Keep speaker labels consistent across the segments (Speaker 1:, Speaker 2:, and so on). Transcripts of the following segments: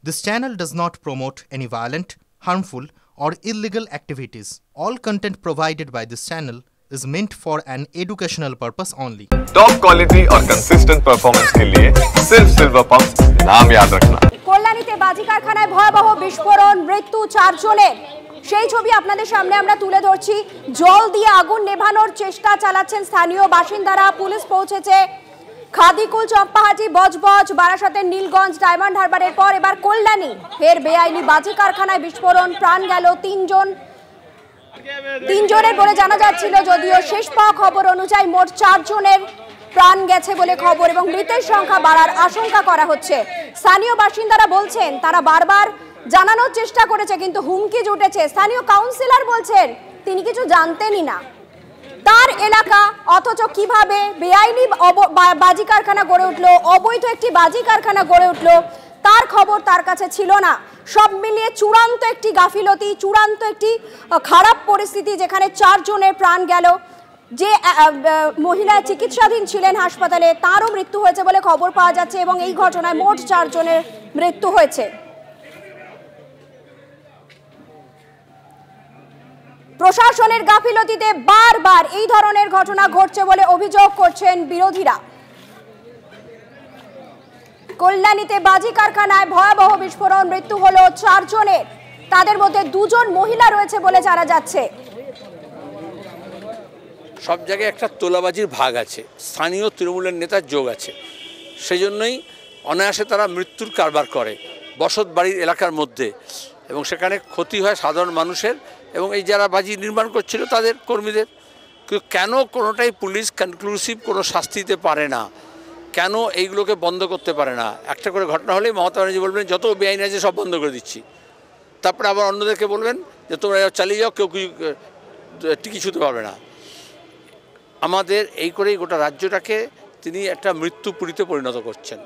Speaker 1: This channel does not promote any violent, harmful, or illegal activities. All content provided by this channel is meant for an educational purpose only.
Speaker 2: Top quality और consistent performance के लिए सिर्फ silver pumps नाम याद रखना।
Speaker 3: কল্যাণীতে বাজি কারখানায় ভয়াবহ বিস্ফোরণ, মৃত্যু 4 জনের। সেই ছবি আপনাদের সামনে আমরা তুলে ধরছি। জল দিয়ে আগুন নেভানোর চেষ্টা চালাচ্ছেন স্থানীয় বাসিন্দারা। পুলিশ পৌঁছেছে খাদিকুল, চম্পাহাটি, বজবজ, বারাসাতের নীলগঞ্জ, ডায়মন্ড হারবারের পর এবার কল্যাণী। ফের বেআইনি বাজি কারখানায় বিস্ফোরণ, প্রাণ গেল 3 জনের বলে জানা যাচ্ছিল, যদিও শেষ পাওয়া খবর অনুযায়ী মোট 4 জনের প্রাণ গেছে বলে খবর এবং মৃতের সংখ্যা বাড়ার আশঙ্কা করা হচ্ছে। স্থানীয় বাসিন্দারা বলছেন তারা বারবার জানানোর চেষ্টা করেছে কিন্তু হুমকি জুটেছে। স্থানীয় কাউন্সিলর বলছেন তিনি কিছু জানতেনই না তার এলাকা, অথচ কিভাবে বেআইনি বাজি কারখানা গড়ে উঠলো, অবৈধ একটি বাজি কারখানা গড়ে উঠলো তার খবর তার কাছে ছিল না। সব মিলিয়ে চূড়ান্ত একটি গাফিলতি, চূড়ান্ত একটি খারাপ পরিস্থিতি, যেখানে 4 জনের প্রাণ গেল। যে মহিলা চিকিৎসাধীন ছিলেন হাসপাতালে তারও মৃত্যু হয়েছে বলে খবর পাওয়া যাচ্ছে এবং এই ঘটনায় মোট 4 জনের মৃত্যু হয়েছে। প্রশাসনের গাফিলতিতে বারবার এই ধরনের ঘটনা ঘটছে বলে অভিযোগ করছেন বিরোধীরা। কল্যাণীতে বাজি কারখানায় ভয়াবহ বিস্ফোরণ, মৃত্যু হলো 4 জনের। তাদের মধ্যে 2 জন মহিলা রয়েছে বলে জানা যাচ্ছে।
Speaker 4: সব জায়গায় একটা তোলাবাজির ভাগ আছে, স্থানীয় তৃণমূলের নেতার যোগ আছে, সেই জন্যই অনায়াসে তারা মৃত্যুর কারবার করে বসত বাড়ির এলাকার মধ্যে এবং সেখানে ক্ষতি হয় সাধারণ মানুষের এবং এই যারা বাজি নির্মাণ করছিল তাদের কর্মীদের। কিন্তু কেন কোনোটাই পুলিশ কনক্লুসিভ কোনো শাস্তি দিতে পারে না, কেন এইগুলোকে বন্ধ করতে পারে না? একটা করে ঘটনা হলেই মমতা ব্যানার্জি বলবেন যত বেআইন আছে সব বন্ধ করে দিচ্ছি, তারপরে আবার অন্যদেরকে বলবেন যে তোমরা চালিয়ে যাও, কেউ টিকি ছুতে পারবে না। আমাদের এই করেই গোটা রাজ্যটাকে তিনি একটা মৃত্যুপুরীতে পরিণত করছেন।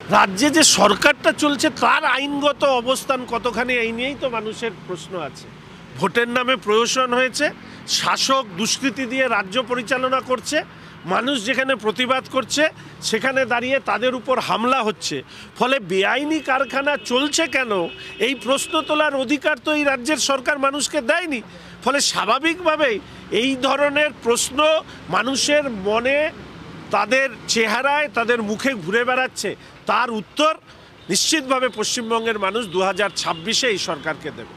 Speaker 5: রাজ্যে যে সরকারটা চলছে তার আইনগত অবস্থান কতখানি, এই নিয়েই তো মানুষের প্রশ্ন আছে। ভোটের নামে প্রহসন হয়েছে, শাসক দুষ্কৃতি দিয়ে রাজ্য পরিচালনা করছে, মানুষ যেখানে প্রতিবাদ করছে সেখানে দাঁড়িয়ে তাদের উপর হামলা হচ্ছে। ফলে বেআইনি কারখানা চলছে কেন এই প্রশ্ন তোলার অধিকার তো এই রাজ্যের সরকার মানুষকে দেয়নি। ফলে স্বাভাবিকভাবেই এই ধরনের প্রশ্ন মানুষের মনে, তাদের চেহারায়, তাদের মুখে ঘুরে বেড়াচ্ছে। তার উত্তর নিশ্চিতভাবে পশ্চিমবঙ্গের মানুষ 2026-এ এই সরকারকে দেবে।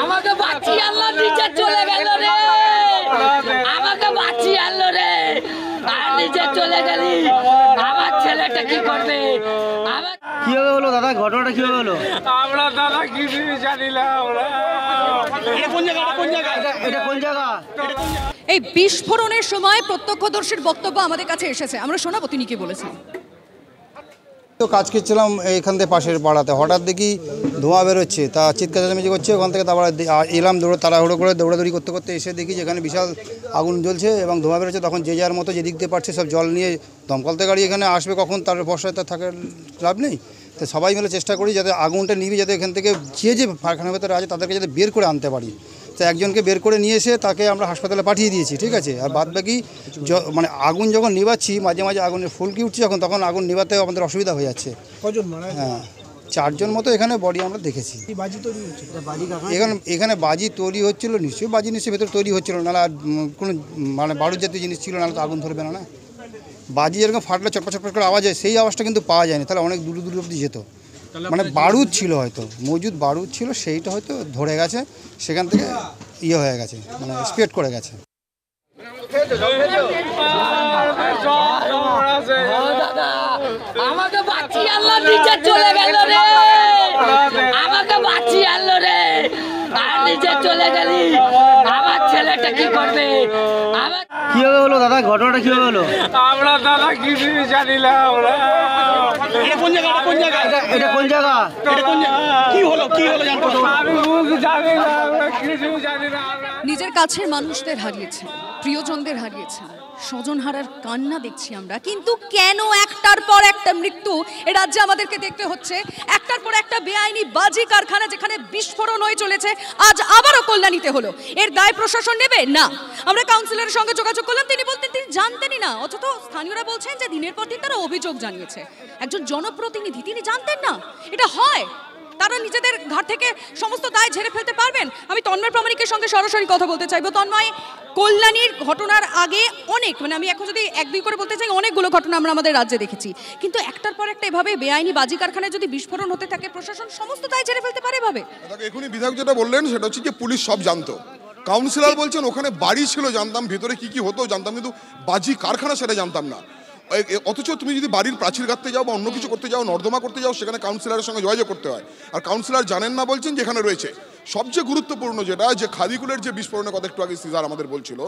Speaker 6: আমাকে বাঁচি আনলো, নিচে চলে গেল রে, আমাকে বাঁচি আনলো রে, আর নিচে চলে গেলি, আমার ছেলেটা কি করবে?
Speaker 7: কিভাবে হলো দাদা, ঘটনাটা কিভাবে হলো?
Speaker 6: আমরা দাদা কিছু জানি না।
Speaker 7: এটা কোন জায়গা?
Speaker 8: এই বিস্ফোরণের সময় প্রত্যক্ষদর্শীর বক্তব্য আমাদের কাছে এসেছে, আমরা শোনাবো তিনি কি বলেছেন।
Speaker 9: তো কাজ করছিলাম এইখান থেকে পাশের পাড়াতে, হঠাৎ দেখি ধোঁয়া বেরোচ্ছে, তা চিৎকার চেঁচামেচি করছে। ওখান থেকে তারপরে এলাম তাড়াহুড়ো করে দৌড়াদৌড়ি করতে করতে এসে দেখি যেখানে বিশাল আগুন জ্বলছে এবং ধোঁয়া বেরোচ্ছে। তখন যে যার মতো যেদিক দিয়ে পারছে সব জল নিয়ে, দমকলতে গাড়ি এখানে আসবে কখন তার বর্ষায় তার থাকার লাভ নেই। তো সবাই মিলে চেষ্টা করি যাতে আগুনটা নিবি, যাতে এখান থেকে যে কারখানার ভেতরে আছে তাদেরকে যাতে বের করে আনতে পারি। তো একজনকে বের করে নিয়ে এসে তাকে আমরা হাসপাতালে পাঠিয়ে দিয়েছি, ঠিক আছে। আর বাদ বাকি মানে আগুন যখন নিভাচ্ছি, মাঝে মাঝে আগুনের ফুলকি উঠছে যখন, তখন আগুন নিভাতে আমাদের অসুবিধা হয়ে যাচ্ছে। কজন? হ্যাঁ, 4 জন মতো এখানে বডি আমরা দেখেছি। এখানে বাজি তৈরি হচ্ছিল, নিশ্চয়ই বাজি নিশ্চয়ই ভেতরে তৈরি হচ্ছিল, নাহলে আর কোনো মানে বারুদ জাতীয় জিনিস ছিল, নাহলে তো আগুন ধরবে না। বাজি যেরকম ফাটলে চটপট চটপট করে আওয়াজ হয়, সেই আওয়াজটা কিন্তু পাওয়া যায়নি, তাহলে অনেক দূর দূর অবধি যেত। মানে বারুদ ছিল, হয়তো মজুদ বারুদ ছিল, সেইটা হয়তো ধরে গেছে, সেখান থেকে ইয়ে হয়ে গেছে, মানে স্প্রেড করে গেছে।
Speaker 6: আমাকে বাঁচি আনলো, নিচে চলে গেল রে, আমাকে বাঁচি আনলো রে, আর নিচে চলে গেলি, আমার ছেলেটা কি করবে?
Speaker 7: কিভাবে হলো দাদা, ঘটনাটা কিভাবে হলো?
Speaker 6: আমরা দাদা কিছু জানি না।
Speaker 7: এটা কোন জায়গা? এটা কোন জায়গা?
Speaker 6: কি হলো জানতো? আমি জানি না, কিছু জানি না।
Speaker 8: নিজের কাছের মানুষদের হারিয়েছেন, প্রিয়জনদের হারিয়েছেন, স্বজন হারার কান্না দেখছি আমরা, কিন্তু কেন একটার পর একটা মৃত্যু এ রাজ্যে আমাদেরকে দেখতে হচ্ছে? একটার পর একটা বেআইনি বাজি কারখানা যেখানে বিস্ফোরণ হয়ে চলেছে, আজ আবারও কল্যাণীতে হলো। এর দায় প্রশাসন নেবে না? আমরা কাউন্সিলরের সঙ্গে যোগাযোগ করলাম, তিনি বলতেন তিনি জানতেনই না, অথচ স্থানীয়রা বলছেন যে দিনের পর দিন তারা অভিযোগ জানিয়েছে। একজন জনপ্রতিনিধি তিনি জানতেন না? এটা হয়? তারা নিজেদের ঘাট থেকে সমস্ত দায় ঝেড়ে ফেলতে পারবেন? আমি তন্ময় প্রামাণিকের সঙ্গে সরাসরি কথা বলতে চাইবো। তন্ময়, কল্যাণীর ঘটনার আগে অনেক, মানে আমি এখন যদি এক দুই করে বলতে চাই, অনেকগুলো ঘটনা আমরা আমাদের রাজ্যে দেখেছি, কিন্তু একটার পর একটা এভাবে বেআইনি বাজি কারখানায় যদি বিস্ফোরণ হতে থাকে, প্রশাসন সমস্ত দায় ঝেড়ে ফেলতে পারে এভাবে?
Speaker 10: এখনই বিধায়ক যেটা বললেন সেটা হচ্ছে যে পুলিশ সব জানতো, কাউন্সিলর বলছেন ওখানে বাড়ি ছিল জানতাম, ভেতরে কি কি হতো জানতাম, কিন্তু বাজি কারখানা সেটা জানতাম না। অথচ তুমি যদি বাড়ির প্রাচীর কাটতে যাও বা অন্য কিছু করতে যাও, নর্দমা করতে যাও, সেখানে কাউন্সিলরের সঙ্গে যোগাযোগ করতে হয়, আর কাউন্সিলর জানেন না বলছেন যেখানে রয়েছে। সবচেয়ে গুরুত্বপূর্ণ যেটা, যে খাদিকুলের যে বিস্ফোরণের কথা একটু আগে সিজার আমাদের বলছিল,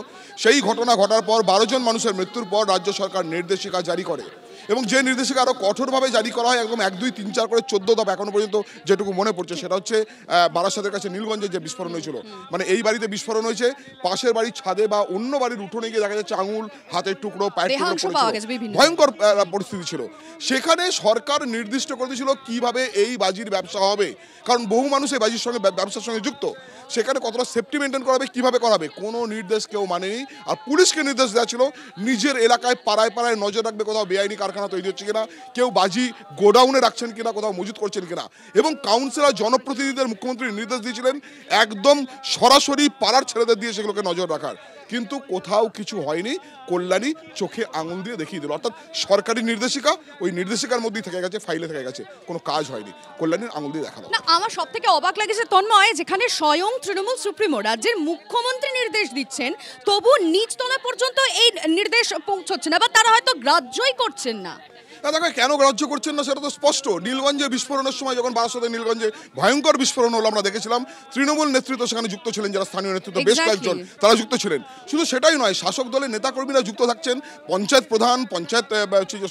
Speaker 10: সেই ঘটনা ঘটার পর 12 জন মানুষের মৃত্যুর পর রাজ্য সরকার নির্দেশিকা জারি করে, এবং যে নির্দেশিকা আরও কঠোরভাবে জারি করা হয়, একদম 1, 2, 3, 4 করে 14 ধাপ এখনো পর্যন্ত যেটুকু মনে পড়ছে, সেটা হচ্ছে বারাসাতের কাছে নীলগঞ্জে যে বিস্ফোরণ হয়েছিল, মানে এই বাড়িতে বিস্ফোরণ হয়েছে, পাশের বাড়ির ছাদে বা অন্য বাড়ির উঠোনে গিয়ে দেখা যাচ্ছে আঙুল, হাতের টুকরো, পায়ের টুকরো, ভয়ঙ্কর পরিস্থিতি ছিল। সেখানে সরকার নির্দিষ্ট করে দিয়েছিল কিভাবে এই বাজির ব্যবসা হবে, কারণ বহু মানুষ এই বাজির সঙ্গে ব্যবসার সঙ্গে যুক্ত। সেখানে কতটা সেফটি মেনটেন করাবে, কীভাবে করাবে, কোনো নির্দেশ কেউ মানেনি। আর পুলিশকে নির্দেশ দেওয়া ছিল নিজের এলাকায় পাড়ায় পাড়ায় নজর রাখবে কোথাও বেআইনি কারখানা তৈরি হচ্ছে কিনা, কেউ বাজি গোডাউনে রাখছেন কিনা, কোথাও মজুত করছেন কিনা। এবং কাউন্সিলর জনপ্রতিনিধিদের মুখ্যমন্ত্রী নির্দেশ দিয়েছিলেন একদম সরাসরি পাড়ার ছেলেদের দিয়ে সেগুলোকে নজর রাখার, কিন্তু কোথাও কিছু হয়নি। কল্যাণী চোখে আঙুল দিয়ে দেখিয়ে দিল, অর্থাৎ সরকারি নির্দেশিকা ওই নির্দেশিকার মধ্যেই থেকে গেছে, ফাইলে থেকে গেছে, কোনো কাজ হয়নি, কল্যাণীর আঙুল দিয়ে দেখানো।
Speaker 8: না, আমার সব থেকে অবাক লেগেছে তন্ময়, যেখানে স্বয়ং তৃণমূল সুপ্রিমো রাজ্যের মুখ্যমন্ত্রী নির্দেশ দিচ্ছেন, তবু নিচতলা পর্যন্ত এই নির্দেশ পৌঁছচ্ছে না, বা তারা হয়তো গ্রাহ্যই করছেন না।
Speaker 10: দেখো কেন গ্রাহ্য করছেন না সেটা তো স্পষ্ট। নীলগঞ্জে বিস্ফোরণের সময় যখন বারাসাতে নীলগঞ্জে ভয়ঙ্কর বিস্ফোরণ হলো, আমরা দেখেছিলাম তৃণমূল নেতৃত্ব সেখানে যুক্ত ছিলেন, যারা স্থানীয় নেতৃত্ব বেশ কয়েকজন তারা যুক্ত ছিলেন। শুধু সেটাই নয়, শাসক দলের নেতাকর্মীরা যুক্ত থাকছেন, পঞ্চায়েত প্রধান, পঞ্চায়েত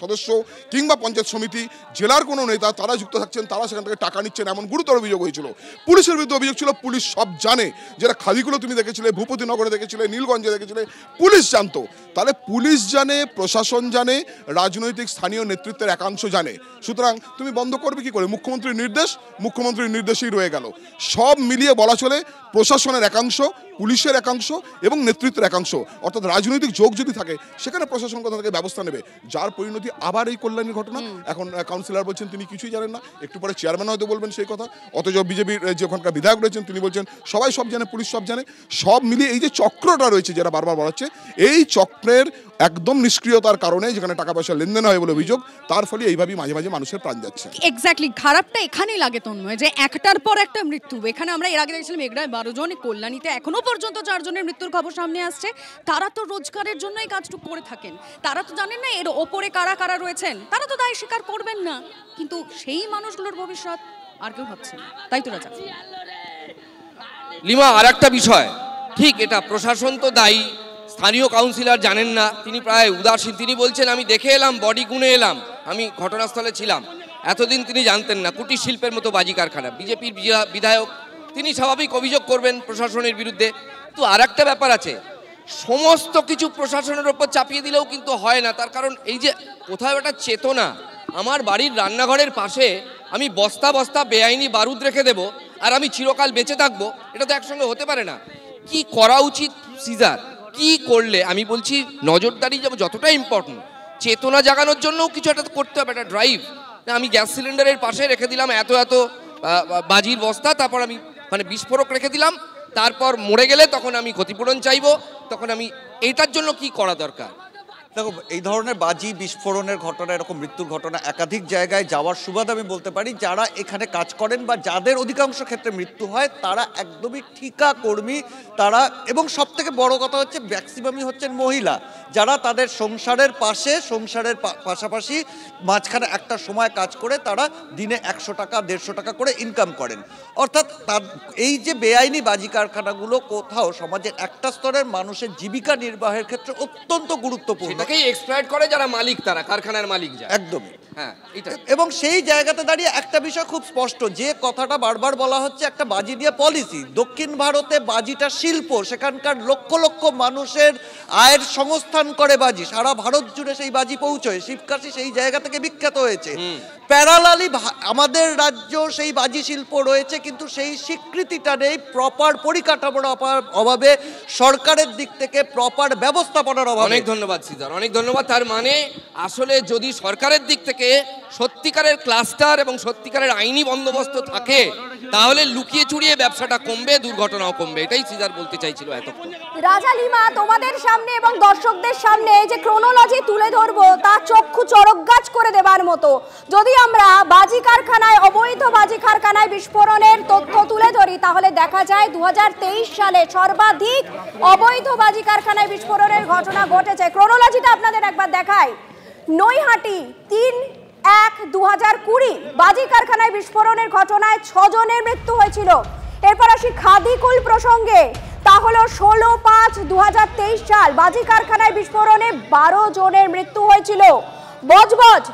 Speaker 10: সদস্য কিংবা পঞ্চায়েত সমিতি, জেলার কোনো নেতা তারা যুক্ত থাকছেন, তারা সেখান থেকে টাকা নিচ্ছেন, এমন গুরুতর অভিযোগ হয়েছিল। পুলিশের বিরুদ্ধে অভিযোগ ছিল, পুলিশ সব জানে, যেটা খাদিগুলো তুমি দেখেছিলে, ভূপতিনগরে দেখেছিলে, নীলগঞ্জে দেখেছিলে, পুলিশ জানতো। তাহলে পুলিশ জানে, প্রশাসন জানে, রাজনৈতিক স্থানীয় নেতৃত্বের একাংশ জানে, সুতরাং তুমি বন্ধ করবে কি করে? মুখ্যমন্ত্রীর নির্দেশেই রয়ে গেল। সব মিলিয়ে বলা চলে প্রশাসনের একাংশ, পুলিশের একাংশ এবং নেতৃত্বের একাংশ, অর্থাৎ রাজনৈতিক যোগ যদি থাকে সেখানে প্রশাসন কোথা থেকে ব্যবস্থা নেবে, যার পরিণতি আবার এই কল্যাণীর ঘটনা। এখন কাউন্সিলর বলছেন তিনি কিছুই জানেন না, একটু পরে চেয়ারম্যান হয়তো বলবেন সেই কথা, অথচ বিজেপির যে ওখানকার বিধায়ক রয়েছেন তিনি বলছেন সবাই সব জানে, পুলিশ সব জানে। সব মিলিয়ে এই যে চক্রটা রয়েছে যেটা বারবার বলা হচ্ছে, এই চক্রের একদম নিষ্ক্রিয়তার কারণে, যেখানে টাকা পয়সা লেনদেন হয় বলে অভিযোগ, তার ফলে এইভাবেই মাঝে মাঝে মানুষের প্রাণ যাচ্ছে।
Speaker 8: এক্স্যাক্টলি, খারাপটা এখানেই লাগে তন্ময়, যে একটার পর একটা মৃত্যু। এখানে আমরা এর আগে দেখছিলাম এগড়ায় 12 জন, কল্যাণীতে এখনো পর্যন্ত 4 জনের মৃত্যুর খবর সামনে আসছে। তারা তো রোজগারের জন্য এই কাজটুকু করে থাকেন, তারা তো জানেন না এর ওপরে কারা কারা রয়েছেন, তারা তো দায় স্বীকার করবেন না, কিন্তু সেই মানুষগুলোর ভবিষ্যৎ আর কেউ ভাবছে না, তাই তো রাজা।
Speaker 11: লিমা, আর একটা বিষয়, ঠিক এটা প্রশাসন তো দায়ী, স্থানীয় কাউন্সিলর জানেন না, তিনি প্রায় উদাসীন। তিনি বলছেন আমি দেখে এলাম, বডি গুনে এলাম, আমি ঘটনাস্থলে ছিলাম। এতদিন তিনি জানতেন না কুটির শিল্পের মতো বাজি কারখানা। বিজেপির বিধায়ক তিনি স্বাভাবিক অভিযোগ করবেন প্রশাসনের বিরুদ্ধে, তো আর একটা ব্যাপার আছে, সমস্ত কিছু প্রশাসনের ওপর চাপিয়ে দিলেও কিন্তু হয় না। তার কারণ এই যে কোথাও একটা চেতনা, আমার বাড়ির রান্নাঘরের পাশে আমি বস্তা বস্তা বেআইনি বারুদ রেখে দেব আর আমি চিরকাল বেঁচে থাকবো, এটা তো একসঙ্গে হতে পারে না। কি করা উচিত সিজার, কি করলে, আমি বলছি নজরদারি যতটা ইম্পর্টেন্ট, চেতনা জাগানোর জন্যও কিছু একটা করতে হবে, একটা ড্রাইভ। আমি গ্যাস সিলিন্ডারের পাশে রেখে দিলাম এত বাজির বস্তা, তারপর আমি বিস্ফোরক রেখে দিলাম, তারপর মরে গেলে তখন আমি ক্ষতিপূরণ চাইবো, তখন আমি এইটার জন্য কি করা দরকার?
Speaker 12: দেখো, এই ধরনের বাজি বিস্ফোরণের ঘটনা, এরকম মৃত্যুর ঘটনা একাধিক জায়গায় যাওয়ার সুবাদে আমি বলতে পারি যারা এখানে কাজ করেন বা যাদের অধিকাংশ ক্ষেত্রে মৃত্যু হয় তারা একদমই ঠিকা কর্মী তারা, এবং সব থেকে বড় কথা হচ্ছে ম্যাক্সিমামই হচ্ছেন মহিলা, যারা তাদের সংসারের পাশাপাশি মাঝখানে একটা সময় কাজ করে তারা দিনে 100 টাকা 150 টাকা করে ইনকাম করেন। অর্থাৎ এই যে বেআইনি বাজি কারখানাগুলো কোথাও সমাজের একটা স্তরের মানুষের জীবিকা নির্বাহের ক্ষেত্রে অত্যন্ত গুরুত্বপূর্ণ।
Speaker 11: তাকেই এক্সপ্লয়েট করে যারা মালিক, তারা কারখানার মালিক যায়।
Speaker 12: একদমই,
Speaker 11: হ্যাঁ এটা।
Speaker 12: এবং সেই জায়গাতে দাঁড়িয়ে একটা বিষয় খুব স্পষ্ট, যে কথাটা বারবার বলা হচ্ছে একটা বাজি দিয়ে পলিসি। দক্ষিণ ভারতে বাজিটা শিল্প, সেখানকার লক্ষ লক্ষ মানুষের আয়ের সংস্থান করে বাজি, সারা ভারত জুড়ে সেই বাজি পৌঁছয়। শিবকাশি সেই জায়গা থেকে বিখ্যাত হয়েছে। প্যারালালি আমাদের রাজ্য সেই বাজি শিল্প রয়েছে, কিন্তু সেই স্বীকৃতিটা নেই প্রপার পরিকাঠামোর অভাবে, সরকারের দিক থেকে প্রপার ব্যবস্থাপনার অভাবে।
Speaker 11: অনেক ধন্যবাদ সিজার, অনেক ধন্যবাদ। তার মানে আসলে যদি সরকারের দিক থেকে সত্যিকারের ক্লাস্টার এবং সত্যিকারের আইনি বন্দোবস্ত থাকে, তাহলে লুকিয়ে চুরিয়ে ব্যবসাটা কমবে, দুর্ঘটনাও কমবে। এটাই সিজার বলতে চাইছিল এতক্ষণ।
Speaker 3: রাজা লিমা, তোমাদের সামনে এবং দর্শকদের সামনে যে ক্রোনোলজি তুলে ধরবো তা চক্ষু চড়কগাছ করে দেবার মতো। যদি আমরা বাজি কারখানায়, অবৈধ বাজি কারখানায় বিস্ফোরণের তথ্য তুলে ধরি, তাহলে দেখা যায় 2023 সালে সর্বাধিক অবৈধ বাজি কারখানায় বিস্ফোরণের ঘটনা ঘটেছে। ক্রোনোলজিটা আপনাদের একবার দেখায়। নৈহাটি 3/1/2020 বাজি কারখানায় বিস্ফোরণের ঘটনায় 6 জনের মৃত্যু হয়েছিল। এরপর আসি খাদিকুল প্রসঙ্গে, তা হলো 16/5/2023 সাল বাজি কারখানায় বিস্ফোরণে 12 জনের মৃত্যু হয়েছিল। বজবজ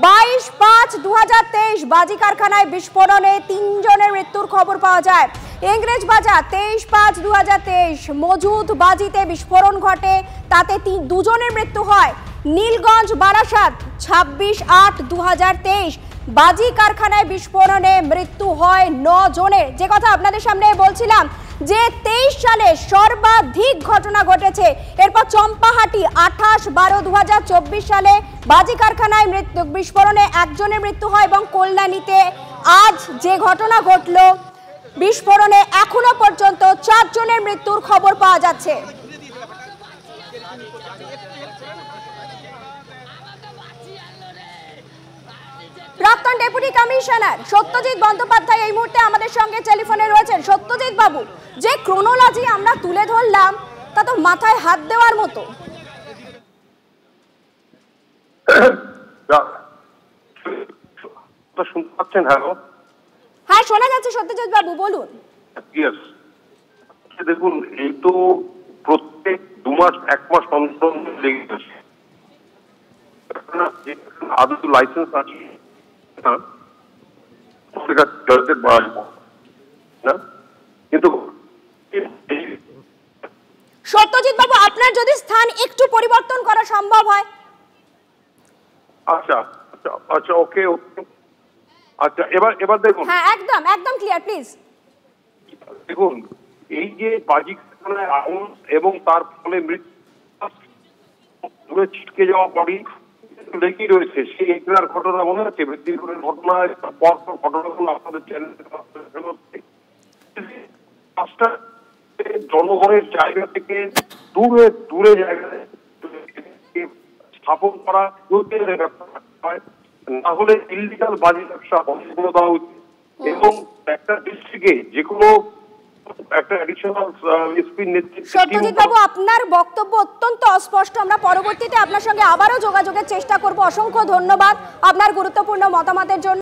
Speaker 3: 22/5/2023 বাজি কারখানায় বিস্ফোরণে 3 জনের মৃত্যুর খবর পাওয়া যায়। ইংরেজ বাজার 23/5/2023 মজুদ বাজিতে বিস্ফোরণ ঘটে, তাতে 2 জনের মৃত্যু হয়। নীলগঞ্জ বারাসাত 26/8/2023 বাজি কারখানায় বিস্ফোরণে মৃত্যু হয় 9 জনের। যে কথা আপনাদের সামনে বলছিলাম যে 23 সালে সর্বাধিক ঘটনা ঘটেছে। এরপর চম্পাহাটি 28/12/2024 সালে বাজি কারখানায় বিস্ফোরণে 1 জনের মৃত্যু হয় এবং কল্যাণীতে আজ যে ঘটনা ঘটল বিস্ফোরণে এখনো পর্যন্ত 4 জনের মৃত্যুর খবর পাওয়া যাচ্ছে। প্রাক্তন ডেপুটি কমিশনার সত্যজিৎ বন্দ্যোপাধ্যায় এই মুহূর্তে আমাদের সঙ্গে টেলিফোনে রয়েছেন। সত্যজিৎ বাবু, যে ক্রোনোলজি আমরা তুলে ধরলাম তা তো মাথায় হাত দেওয়ার মতো।
Speaker 13: শুনতে পাচ্ছেন? হ্যালো,
Speaker 3: হ্যাঁ শোনা যাচ্ছে সত্যজিৎ বাবু, বলুন।
Speaker 13: দেখুন, এই তো প্রত্যেক 2 মাস 1 মাস অন্তর লেগে গেছে। আদৌ লাইসেন্স আছে না, কিন্তু
Speaker 3: সত্যজিৎ বাবু, আপনার যদি স্থান একটু পরিবর্তন করা সম্ভব হয়।
Speaker 13: আচ্ছা আচ্ছা আচ্ছা, ওকে ওকে, আচ্ছা এবার দেখুন।
Speaker 3: হ্যাঁ একদম একদম ক্লিয়ার প্লিজ।
Speaker 13: দেখুন, এই যে বাজি কারখানায় আগুন এবং তার ফলে মৃত্যু ছিটকে যাওয়া বডি লেগেই রয়েছে, সেই এগুলার ঘটনা মনে হচ্ছে বৃদ্ধিপুরের ঘটনায় পর পর ঘটনাগুলো আপনাদের চ্যানেলে জনগণের জায়গা থেকে দূরে দূরে জায়গায় স্থাপন করা ব্যবসা হয়, না হলে ইলিগাল বাজি ব্যবসা বন্ধ করে দেওয়া উচিত এবং একটা ডিস্ট্রিক্টে যে কোনো একটা অ্যাডিশনাল এসপি নেতৃত্বে।
Speaker 3: সত্যজিৎ বাবু, আপনার বক্তব্য অত্যন্ত অস্পষ্ট। আমরা পরবর্তীতে আপনার সঙ্গে আবারও যোগাযোগের চেষ্টা করব। অসংখ্য ধন্যবাদ আপনার গুরুত্বপূর্ণ মতামতের জন্য।